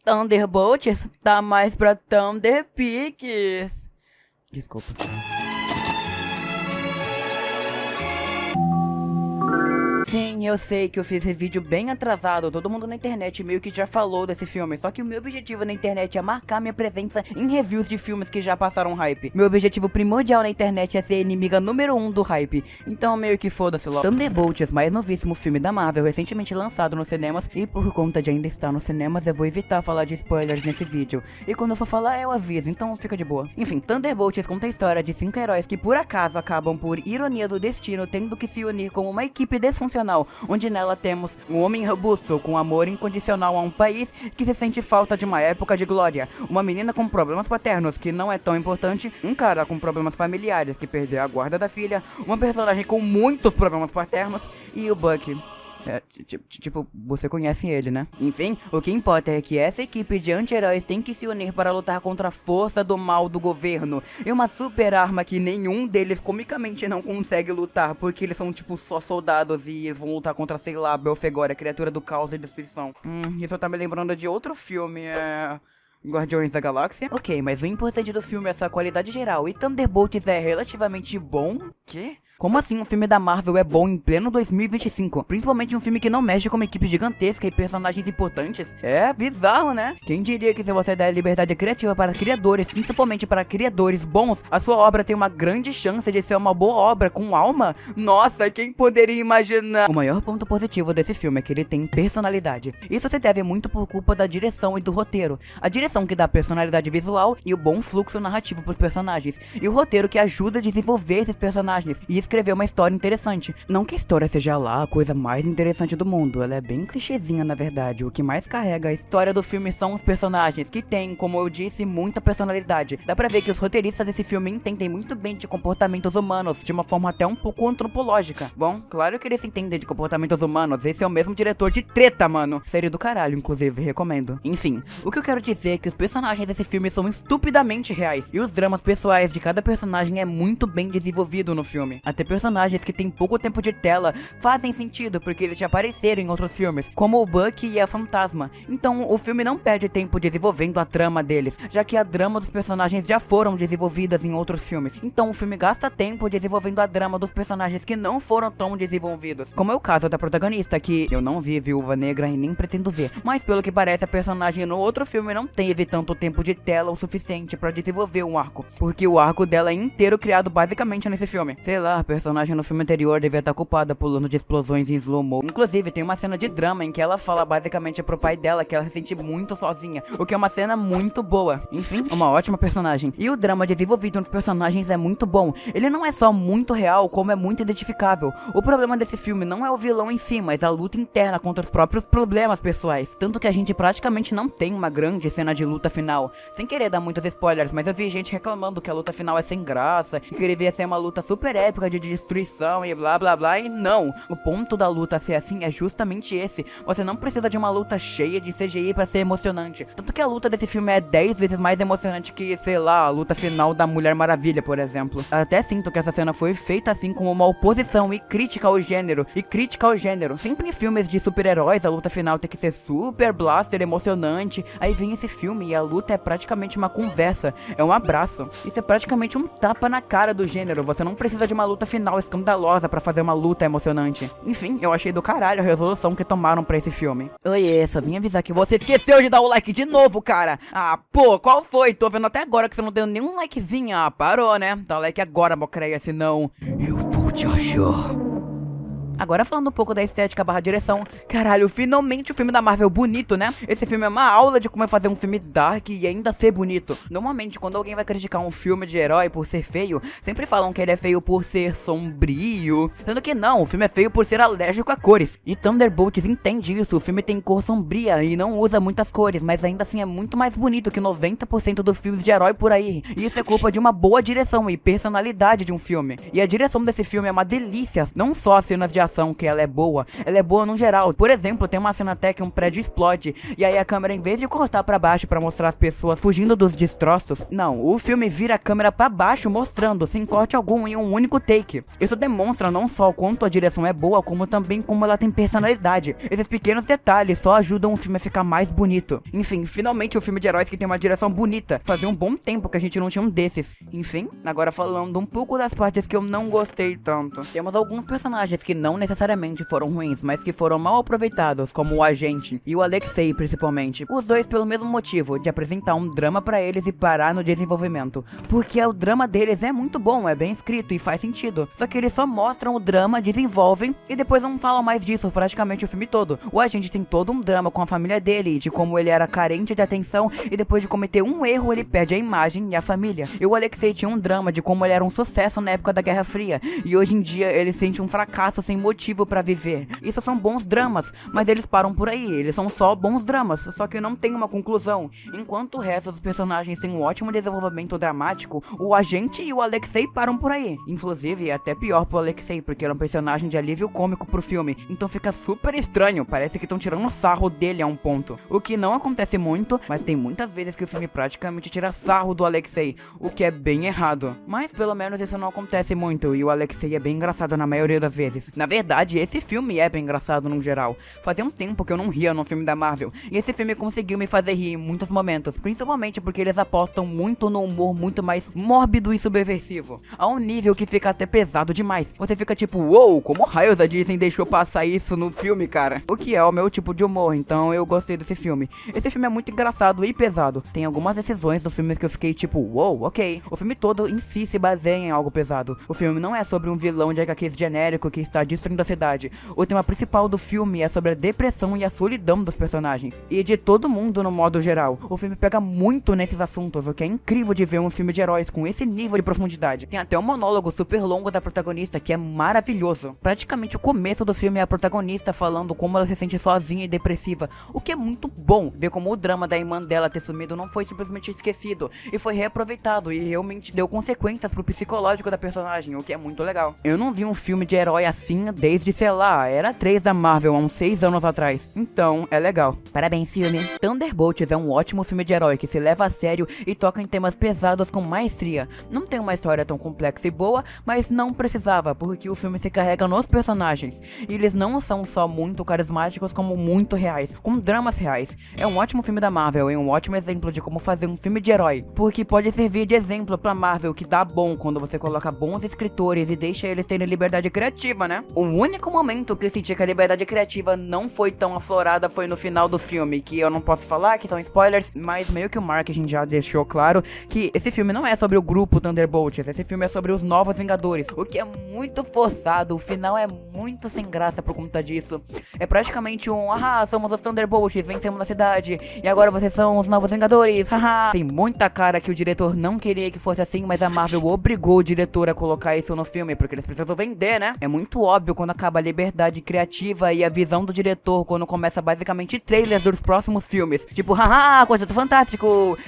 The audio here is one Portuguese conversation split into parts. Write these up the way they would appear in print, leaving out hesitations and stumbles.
Thunderbolts tá mais pra Thunderpicks. Desculpa. Sim, eu sei que eu fiz esse vídeo bem atrasado, todo mundo na internet meio que já falou desse filme, só que o meu objetivo na internet é marcar minha presença em reviews de filmes que já passaram hype. Meu objetivo primordial na internet é ser a inimiga número 1 do hype, então meio que foda-se logo. Thunderbolts, mais novíssimo filme da Marvel, recentemente lançado nos cinemas, e por conta de ainda estar nos cinemas, eu vou evitar falar de spoilers nesse vídeo, e quando eu for falar eu aviso, então fica de boa. Enfim, Thunderbolts conta a história de 5 heróis que por acaso acabam por ironia do destino tendo que se unir como uma equipe desfuncional, onde nela temos um homem robusto com amor incondicional a um país que se sente falta de uma época de glória, uma menina com problemas paternos que não é tão importante, um cara com problemas familiares que perdeu a guarda da filha, uma personagem com muitos problemas paternos e o Bucky. Tipo, você conhece ele, né? Enfim, o que importa é que essa equipe de anti-heróis tem que se unir para lutar contra a força do mal do governo. E uma super arma que nenhum deles comicamente não consegue lutar, porque eles são tipo só soldados e eles vão lutar contra, sei lá, Belfegor, a criatura do caos e destruição. Isso tá me lembrando de outro filme, Guardiões da Galáxia. Ok, mas o importante do filme é sua qualidade geral, e Thunderbolts é relativamente bom? Quê? Como assim um filme da Marvel é bom em pleno 2025? Principalmente um filme que não mexe com uma equipe gigantesca e personagens importantes? É bizarro, né? Quem diria que se você der liberdade criativa para criadores, principalmente para criadores bons, a sua obra tem uma grande chance de ser uma boa obra com alma? Nossa, quem poderia imaginar? O maior ponto positivo desse filme é que ele tem personalidade. Isso se deve muito por culpa da direção e do roteiro. A direção que dá personalidade visual e o bom fluxo narrativo pros personagens. E o roteiro que ajuda a desenvolver esses personagens e escrever uma história interessante. Não que a história seja lá a coisa mais interessante do mundo, ela é bem clichêzinha na verdade. O que mais carrega a história do filme são os personagens, que têm, como eu disse, muita personalidade. Dá pra ver que os roteiristas desse filme entendem muito bem de comportamentos humanos, de uma forma até um pouco antropológica. Bom, claro que eles entendem de comportamentos humanos, esse é o mesmo diretor de Treta, mano. Série do caralho, inclusive, recomendo. Enfim, o que eu quero dizer é que os personagens desse filme são estupidamente reais, e os dramas pessoais de cada personagem é muito bem desenvolvido no filme. Até personagens que têm pouco tempo de tela fazem sentido porque eles já apareceram em outros filmes, como o Bucky e a Fantasma. Então o filme não perde tempo desenvolvendo a trama deles, já que a drama dos personagens já foram desenvolvidas em outros filmes. Então o filme gasta tempo desenvolvendo a drama dos personagens que não foram tão desenvolvidos, como é o caso da protagonista, que eu não vi Viúva Negra e nem pretendo ver, mas pelo que parece a personagem no outro filme não teve tanto tempo de tela o suficiente pra desenvolver um arco, porque o arco dela é inteiro criado basicamente nesse filme. Sei lá, a personagem no filme anterior devia estar culpada pulando de explosões em slow-mo. Inclusive, tem uma cena de drama em que ela fala basicamente pro pai dela que ela se sente muito sozinha, o que é uma cena muito boa. Enfim, uma ótima personagem. E o drama desenvolvido nos personagens é muito bom. Ele não é só muito real, como é muito identificável. O problema desse filme não é o vilão em si, mas a luta interna contra os próprios problemas pessoais. Tanto que a gente praticamente não tem uma grande cena de luta final. Sem querer dar muitos spoilers, mas eu vi gente reclamando que a luta final é sem graça, e que devia ser uma luta super épica de destruição e blá blá blá, e não. O ponto da luta ser assim é justamente esse. Você não precisa de uma luta cheia de CGI pra ser emocionante. Tanto que a luta desse filme é 10 vezes mais emocionante que, sei lá, a luta final da Mulher Maravilha, por exemplo. Até sinto que essa cena foi feita assim como uma oposição e crítica ao gênero. Sempre em filmes de super-heróis a luta final tem que ser super blaster, emocionante. Aí vem esse filme e a luta é praticamente uma conversa, é um abraço. Isso é praticamente um tapa na cara do gênero. Você não precisa de uma luta final escandalosa pra fazer uma luta emocionante. Enfim, eu achei do caralho a resolução que tomaram pra esse filme. Oiê, só vim avisar que você esqueceu de dar o like de novo, cara. Ah, pô, qual foi? Tô vendo até agora que você não deu nenhum likezinho. Ah, parou, né? Dá o like agora, mocreia, senão eu vou te achar. Agora falando um pouco da estética barra direção, caralho, finalmente o filme da Marvel bonito, né? Esse filme é uma aula de como é fazer um filme dark e ainda ser bonito. Normalmente, quando alguém vai criticar um filme de herói por ser feio, sempre falam que ele é feio por ser sombrio. Sendo que não, o filme é feio por ser alérgico a cores. E Thunderbolts entende isso, o filme tem cor sombria e não usa muitas cores, mas ainda assim é muito mais bonito que 90% dos filmes de herói por aí. E isso é culpa de uma boa direção e personalidade de um filme. E a direção desse filme é uma delícia, não só as cenas de ação que ela é boa no geral. Por exemplo, tem uma cena até que um prédio explode, e aí a câmera, em vez de cortar pra baixo pra mostrar as pessoas fugindo dos destroços, não, o filme vira a câmera pra baixo mostrando, sem corte algum, em um único take. Isso demonstra não só o quanto a direção é boa, como também como ela tem personalidade. Esses pequenos detalhes só ajudam o filme a ficar mais bonito. Enfim, finalmente o filme de heróis que tem uma direção bonita. Fazia um bom tempo que a gente não tinha um desses. Enfim, agora falando um pouco das partes que eu não gostei tanto. Temos alguns personagens que não necessariamente foram ruins, mas que foram mal aproveitados, como o Agente e o Alexei principalmente. Os dois pelo mesmo motivo, de apresentar um drama pra eles e parar no desenvolvimento. Porque o drama deles é muito bom, é bem escrito e faz sentido. Só que eles só mostram o drama, desenvolvem e depois não falam mais disso praticamente o filme todo. O Agente tem todo um drama com a família dele, de como ele era carente de atenção e depois de cometer um erro ele perde a imagem e a família. E o Alexei tinha um drama de como ele era um sucesso na época da Guerra Fria e hoje em dia ele sente um fracasso sem motivo pra viver. Isso são bons dramas, mas eles param por aí, eles são só bons dramas, só que não tem uma conclusão. Enquanto o resto dos personagens tem um ótimo desenvolvimento dramático, o Agente e o Alexei param por aí. Inclusive, é até pior pro Alexei, porque ele é um personagem de alívio cômico pro filme, então fica super estranho, parece que estão tirando sarro dele a um ponto. O que não acontece muito, mas tem muitas vezes que o filme praticamente tira sarro do Alexei, o que é bem errado. Mas pelo menos isso não acontece muito, e o Alexei é bem engraçado na maioria das vezes. Na verdade, esse filme é bem engraçado no geral. Fazia um tempo que eu não ria num filme da Marvel, e esse filme conseguiu me fazer rir em muitos momentos, principalmente porque eles apostam muito no humor muito mais mórbido e subversivo, a um nível que fica até pesado demais. Você fica tipo, uou, como raios a Disney deixou passar isso no filme, cara? O que é o meu tipo de humor, então eu gostei desse filme. Esse filme é muito engraçado e pesado. Tem algumas decisões do filme que eu fiquei tipo, uou, ok. O filme todo em si se baseia em algo pesado. O filme não é sobre um vilão de HQs genérico que está destruindo a cidade. O tema principal do filme é sobre a depressão e a solidão dos personagens, e de todo mundo no modo geral. O filme pega muito nesses assuntos, o que é incrível de ver um filme de heróis com esse nível de profundidade. Tem até um monólogo super longo da protagonista que é maravilhoso. Praticamente o começo do filme é a protagonista falando como ela se sente sozinha e depressiva, o que é muito bom. Ver como o drama da irmã dela ter sumido não foi simplesmente esquecido, e foi reaproveitado e realmente deu consequências pro psicológico da personagem, o que é muito legal. Eu não vi um filme de herói assim desde, sei lá, era 3 da Marvel há uns 6 anos atrás. Então, é legal. Parabéns, filme. Thunderbolts é um ótimo filme de herói que se leva a sério e toca em temas pesados com maestria. Não tem uma história tão complexa e boa, mas não precisava, porque o filme se carrega nos personagens. E eles não são só muito carismáticos, como muito reais, com dramas reais. É um ótimo filme da Marvel e um ótimo exemplo de como fazer um filme de herói, porque pode servir de exemplo pra Marvel, que dá bom quando você coloca bons escritores e deixa eles terem liberdade criativa, né? O único momento que eu senti que a liberdade criativa não foi tão aflorada foi no final do filme, que eu não posso falar, que são spoilers, mas meio que o marketing já deixou claro que esse filme não é sobre o grupo Thunderbolts, esse filme é sobre os Novos Vingadores, o que é muito forçado, o final é muito sem graça por conta disso. É praticamente um, somos os Thunderbolts, vencemos a cidade, e agora vocês são os Novos Vingadores, haha. Tem muita cara que o diretor não queria que fosse assim, mas a Marvel obrigou o diretor a colocar isso no filme, porque eles precisam vender, né? É muito óbvio quando acaba a liberdade criativa e a visão do diretor, quando começa basicamente trailers dos próximos filmes, tipo, coisa do Fantástico,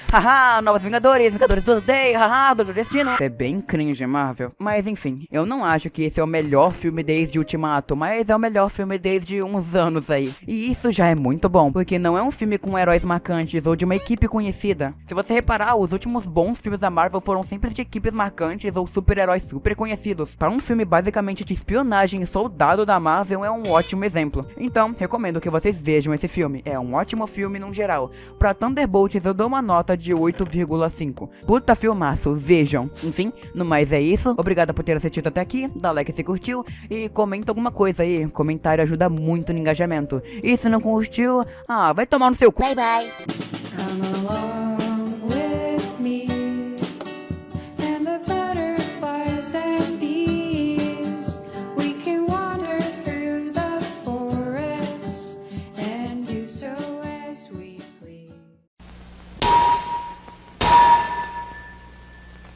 Novos Vingadores, Vingadores do Day, do Destino. Isso é bem cringe, Marvel. Mas enfim, eu não acho que esse é o melhor filme desde Ultimato, mas é o melhor filme desde uns anos aí. E isso já é muito bom, porque não é um filme com heróis marcantes ou de uma equipe conhecida. Se você reparar, os últimos bons filmes da Marvel foram sempre de equipes marcantes ou super-heróis super conhecidos. Para um filme basicamente de espionagem e soldado da Marvel é um ótimo exemplo. Então, recomendo que vocês vejam esse filme. É um ótimo filme no geral. Pra Thunderbolts eu dou uma nota de 8,5. Puta filmaço, vejam. Enfim, no mais é isso. Obrigado por ter assistido até aqui. Dá like se curtiu e comenta alguma coisa aí. Comentário ajuda muito no engajamento. E se não curtiu, vai tomar no seu cu. Bye bye.